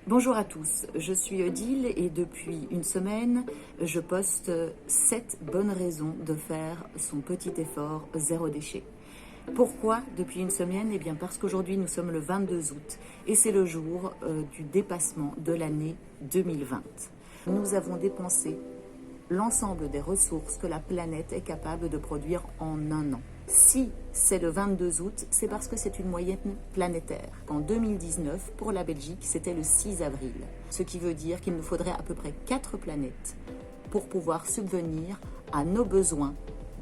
Bonjour à tous, je suis Odile et depuis une semaine, je poste 7 bonnes raisons de faire son petit effort zéro déchet. Pourquoi depuis une semaine? Eh bien parce qu'aujourd'hui nous sommes le 22 août et c'est le jour du dépassement de l'année 2020. Nous avons dépensé l'ensemble des ressources que la planète est capable de produire en un an. Si c'est le 22 août, c'est parce que c'est une moyenne planétaire. En 2019, pour la Belgique, c'était le 6 avril. Ce qui veut dire qu'il nous faudrait à peu près 4 planètes pour pouvoir subvenir à nos besoins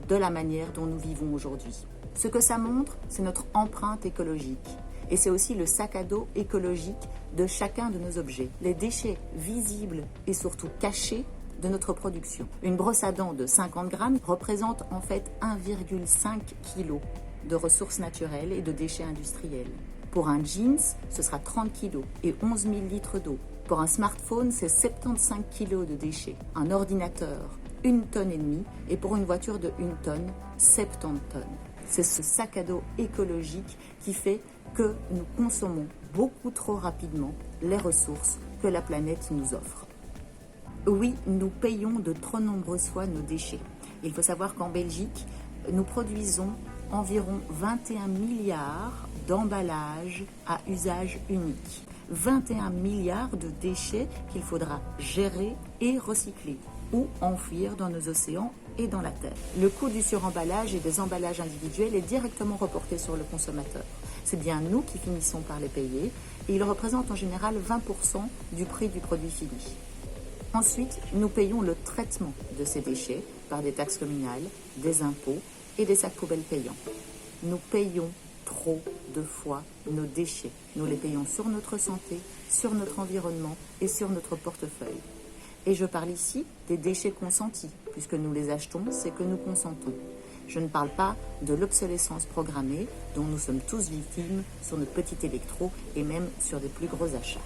de la manière dont nous vivons aujourd'hui. Ce que ça montre, c'est notre empreinte écologique. Et c'est aussi le sac à dos écologique de chacun de nos objets. Les déchets visibles et surtout cachés de notre production. Une brosse à dents de 50 grammes représente en fait 1,5 kg de ressources naturelles et de déchets industriels. Pour un jeans, ce sera 30 kg et 11 000 litres d'eau. Pour un smartphone, c'est 75 kg de déchets. Un ordinateur, 1,5 tonne et pour une voiture de 1 tonne, 70 tonnes. C'est ce sac à dos écologique qui fait que nous consommons beaucoup trop rapidement les ressources que la planète nous offre. Oui, nous payons de trop nombreuses fois nos déchets. Il faut savoir qu'en Belgique, nous produisons environ 21 milliards d'emballages à usage unique. 21 milliards de déchets qu'il faudra gérer et recycler ou enfouir dans nos océans et dans la terre. Le coût du suremballage et des emballages individuels est directement reporté sur le consommateur. C'est bien nous qui finissons par les payer et ils représentent en général 20% du prix du produit fini. Ensuite, nous payons le traitement de ces déchets par des taxes communales, des impôts et des sacs poubelles payants. Nous payons trop de fois nos déchets. Nous les payons sur notre santé, sur notre environnement et sur notre portefeuille. Et je parle ici des déchets consentis, puisque nous les achetons, c'est que nous consentons. Je ne parle pas de l'obsolescence programmée dont nous sommes tous victimes sur notre petit électro et même sur des plus gros achats.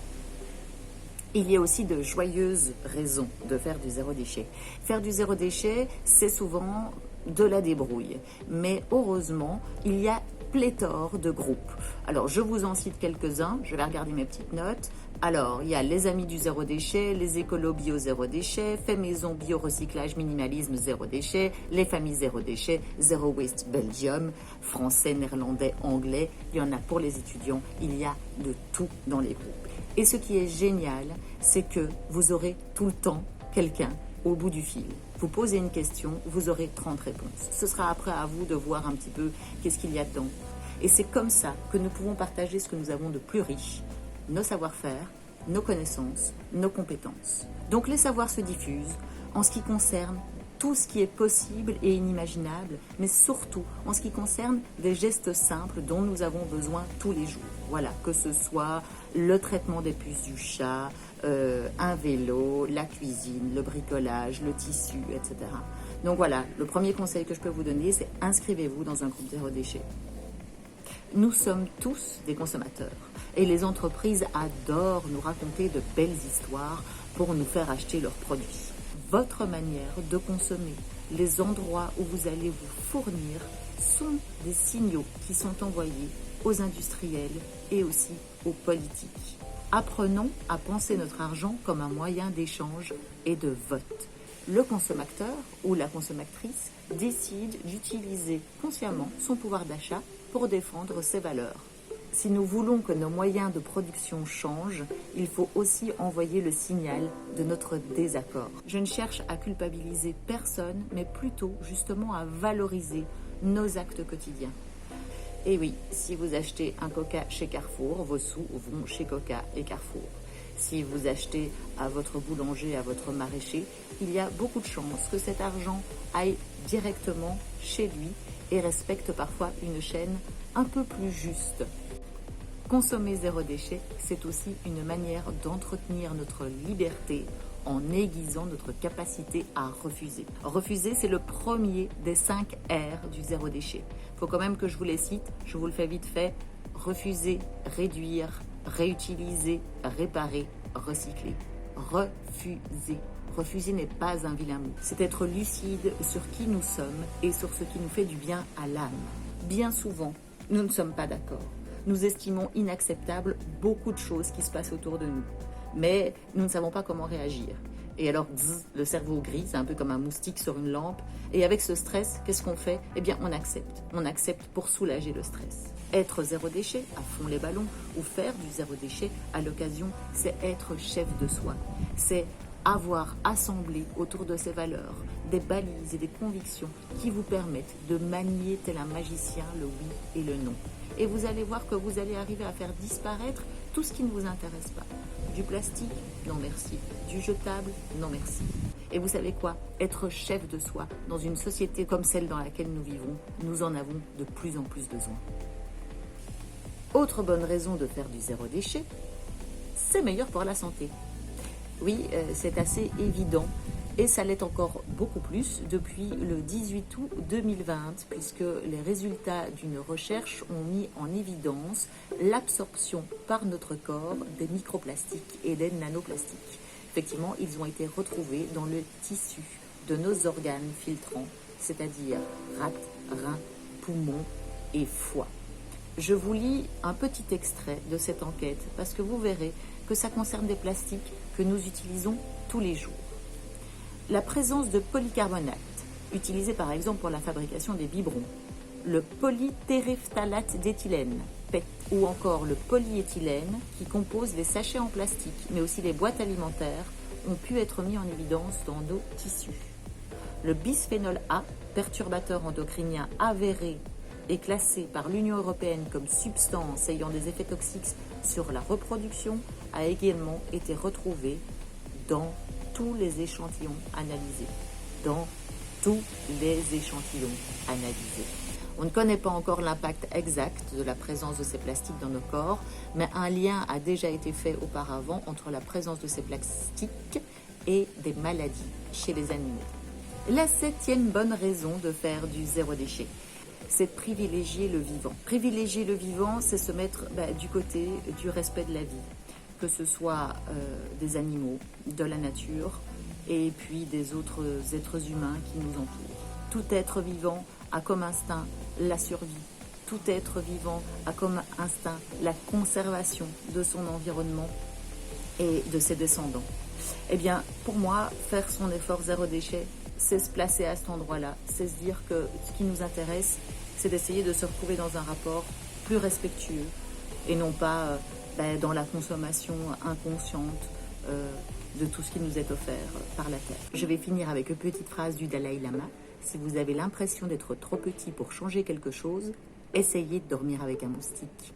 Il y a aussi de joyeuses raisons de faire du zéro déchet. Faire du zéro déchet, c'est souvent de la débrouille. Mais heureusement, il y a pléthore de groupes. Alors, je vous en cite quelques-uns. Je vais regarder mes petites notes. Alors, il y a les Amis du zéro déchet, les écolos bio zéro déchet, Fait maison bio recyclage minimalisme zéro déchet, les familles zéro déchet, Zero Waste Belgium, français, néerlandais, anglais. Il y en a pour les étudiants. Il y a de tout dans les groupes. Et ce qui est génial, c'est que vous aurez tout le temps quelqu'un au bout du fil. Vous posez une question, vous aurez 30 réponses. Ce sera après à vous de voir un petit peu qu'est-ce qu'il y a dedans. Et c'est comme ça que nous pouvons partager ce que nous avons de plus riche, nos savoir-faire, nos connaissances, nos compétences. Donc les savoirs se diffusent en ce qui concerne tout ce qui est possible et inimaginable, mais surtout en ce qui concerne des gestes simples dont nous avons besoin tous les jours. Voilà, que ce soit le traitement des puces du chat, un vélo, la cuisine, le bricolage, le tissu, etc. Donc voilà, le premier conseil que je peux vous donner, c'est inscrivez-vous dans un groupe zéro déchet. Nous sommes tous des consommateurs et les entreprises adorent nous raconter de belles histoires pour nous faire acheter leurs produits. Votre manière de consommer, les endroits où vous allez vous fournir sont des signaux qui sont envoyés aux industriels et aussi aux politiques. Apprenons à penser notre argent comme un moyen d'échange et de vote. Le consommateur ou la consommatrice décide d'utiliser consciemment son pouvoir d'achat pour défendre ses valeurs. Si nous voulons que nos moyens de production changent, il faut aussi envoyer le signal de notre désaccord. Je ne cherche à culpabiliser personne, mais plutôt justement à valoriser nos actes quotidiens. Et oui, si vous achetez un Coca chez Carrefour, vos sous vont chez Coca et Carrefour. Si vous achetez à votre boulanger, à votre maraîcher, il y a beaucoup de chances que cet argent aille directement chez lui et respecte parfois une chaîne un peu plus juste. Consommer zéro déchet, c'est aussi une manière d'entretenir notre liberté en aiguisant notre capacité à refuser. Refuser, c'est le premier des 5 R du zéro déchet. Il faut quand même que je vous les cite, je vous le fais vite fait. Refuser, réduire, réutiliser, réparer, recycler. Refuser. Refuser n'est pas un vilain mot. C'est être lucide sur qui nous sommes et sur ce qui nous fait du bien à l'âme. Bien souvent, nous ne sommes pas d'accord. Nous estimons inacceptables beaucoup de choses qui se passent autour de nous. mais nous ne savons pas comment réagir. Et alors, le cerveau gris, c'est un peu comme un moustique sur une lampe. Et avec ce stress, qu'est-ce qu'on fait? Eh bien, on accepte. On accepte pour soulager le stress. Être zéro déchet, à fond les ballons, ou faire du zéro déchet à l'occasion, c'est être chef de soi. C'est avoir assemblé autour de ses valeurs des balises et des convictions qui vous permettent de manier tel un magicien le oui et le non. Et vous allez voir que vous allez arriver à faire disparaître tout ce qui ne vous intéresse pas. Du plastique, non merci. Du jetable, non merci. Et vous savez quoi? Être chef de soi dans une société comme celle dans laquelle nous vivons, nous en avons de plus en plus besoin. Autre bonne raison de faire du zéro déchet, c'est meilleur pour la santé. Oui, c'est assez évident et ça l'est encore beaucoup plus depuis le 18 août 2020 puisque les résultats d'une recherche ont mis en évidence l'absorption par notre corps des microplastiques et des nanoplastiques. Effectivement, ils ont été retrouvés dans le tissu de nos organes filtrants, c'est-à-dire rate, reins, poumons et foie. Je vous lis un petit extrait de cette enquête parce que vous verrez que ça concerne des plastiques que nous utilisons tous les jours. La présence de polycarbonate, utilisé par exemple pour la fabrication des biberons, le polytéréphtalate d'éthylène, PET, ou encore le polyéthylène qui compose les sachets en plastique, mais aussi les boîtes alimentaires, ont pu être mis en évidence dans nos tissus. Le bisphénol A, perturbateur endocrinien avéré, est classé par l'Union européenne comme substance ayant des effets toxiques sur la reproduction, a également été retrouvé dans tous les échantillons analysés. Dans tous les échantillons analysés. On ne connaît pas encore l'impact exact de la présence de ces plastiques dans nos corps, mais un lien a déjà été fait auparavant entre la présence de ces plastiques et des maladies chez les animaux. La 7e bonne raison de faire du zéro déchet, c'est de privilégier le vivant. Privilégier le vivant, c'est se mettre du côté du respect de la vie, que ce soit des animaux, de la nature et puis des autres êtres humains qui nous entourent. Tout être vivant a comme instinct la survie. Tout être vivant a comme instinct la conservation de son environnement et de ses descendants. Eh bien, pour moi, faire son effort zéro déchet, c'est se placer à cet endroit-là. C'est se dire que ce qui nous intéresse, c'est d'essayer de se retrouver dans un rapport plus respectueux et non pas dans la consommation inconsciente de tout ce qui nous est offert par la Terre. Je vais finir avec une petite phrase du Dalai Lama. Si vous avez l'impression d'être trop petit pour changer quelque chose, essayez de dormir avec un moustique.